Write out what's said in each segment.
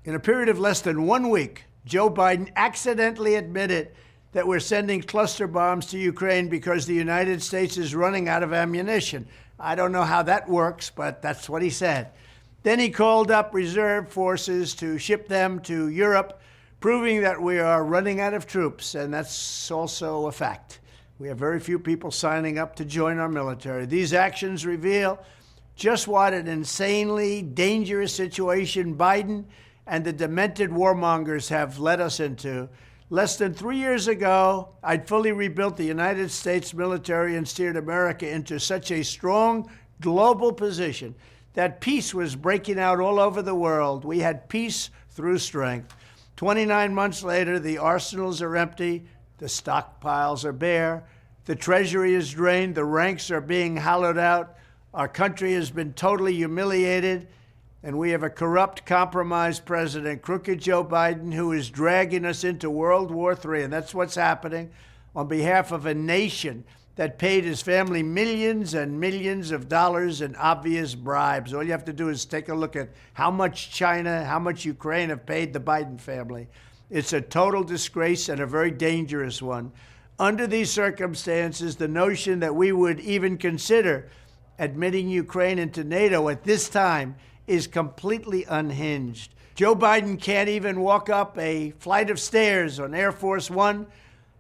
In a period of less than 1 week, Joe Biden accidentally admitted that we're sending cluster bombs to Ukraine because the United States is running out of ammunition. I don't know how that works, but that's what he said. Then he called up reserve forces to ship them to Europe, proving that we are running out of troops, and that's also a fact. We have very few people signing up to join our military. These actions reveal just what an insanely dangerous situation Biden and the demented warmongers have led us into. Less than 3 years ago, I'd fully rebuilt the United States military and steered America into such a strong global position that peace was breaking out all over the world. We had peace through strength. 29 months later, the arsenals are empty, the stockpiles are bare, the treasury is drained, the ranks are being hollowed out, our country has been totally humiliated, and we have a corrupt, compromised president, crooked Joe Biden, who is dragging us into World War III. And that's what's happening on behalf of a nation that paid his family millions and millions of dollars in obvious bribes. All you have to do is take a look at how much China, how much Ukraine have paid the Biden family. It's a total disgrace and a very dangerous one. Under these circumstances, the notion that we would even consider admitting Ukraine into NATO at this time is completely unhinged. Joe Biden can't even walk up a flight of stairs on Air Force One,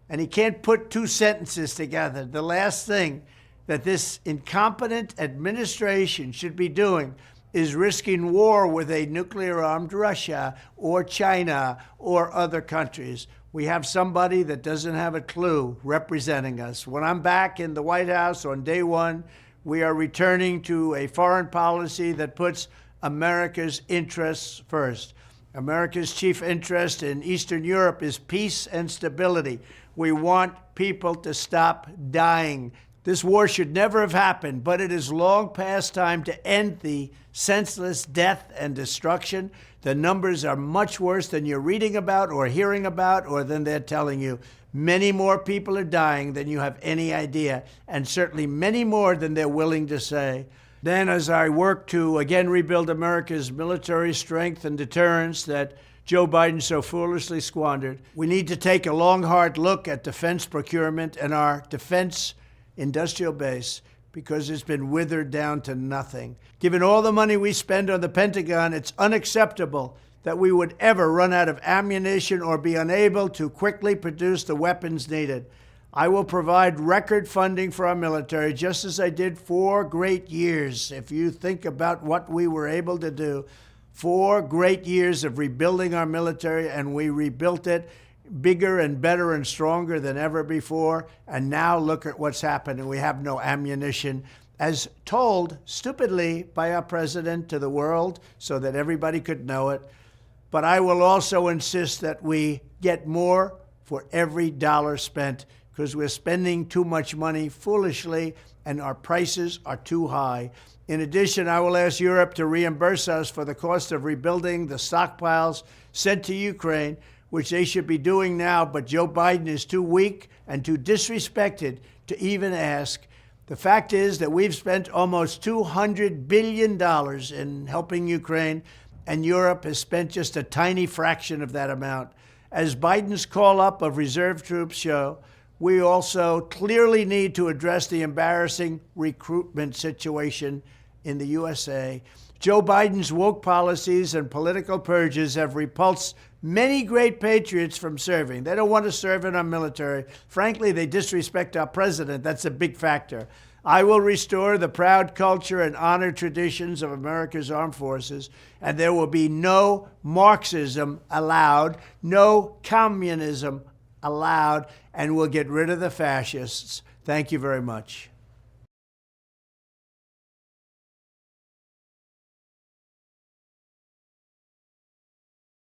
and he can't put two sentences together. The last thing that this incompetent administration should be doing is risking war with a nuclear-armed Russia or China or other countries. We have somebody that doesn't have a clue representing us. When I'm back in the White House on day one, we are returning to a foreign policy that puts America's interests first. America's chief interest in Eastern Europe is peace and stability. We want people to stop dying. This war should never have happened, but it is long past time to end the senseless death and destruction. The numbers are much worse than you're reading about or hearing about or than they're telling you. Many more people are dying than you have any idea, and certainly many more than they're willing to say. Then, as I work to again rebuild America's military strength and deterrence that Joe Biden so foolishly squandered, we need to take a long, hard look at defense procurement and our defense industrial base, because it's been withered down to nothing. Given all the money we spend on the Pentagon, it's unacceptable that we would ever run out of ammunition or be unable to quickly produce the weapons needed. I will provide record funding for our military, just as I did 4 great years. If you think about what we were able to do, 4 great years of rebuilding our military, and we rebuilt it bigger and better and stronger than ever before. And now look at what's happened. We have no ammunition, as told stupidly by our president to the world so that everybody could know it. But I will also insist that we get more for every dollar spent, because we're spending too much money foolishly and our prices are too high. In addition, I will ask Europe to reimburse us for the cost of rebuilding the stockpiles sent to Ukraine, which they should be doing now, but Joe Biden is too weak and too disrespected to even ask. The fact is that we've spent almost $200 billion in helping Ukraine, and Europe has spent just a tiny fraction of that amount. As Biden's call-up of reserve troops show, we also clearly need to address the embarrassing recruitment situation in the USA. Joe Biden's woke policies and political purges have repulsed many great patriots from serving. They don't want to serve in our military. Frankly, they disrespect our president. That's a big factor. I will restore the proud culture and honor traditions of America's armed forces, and there will be no Marxism allowed, no communism allowed, and we'll get rid of the fascists. Thank you very much.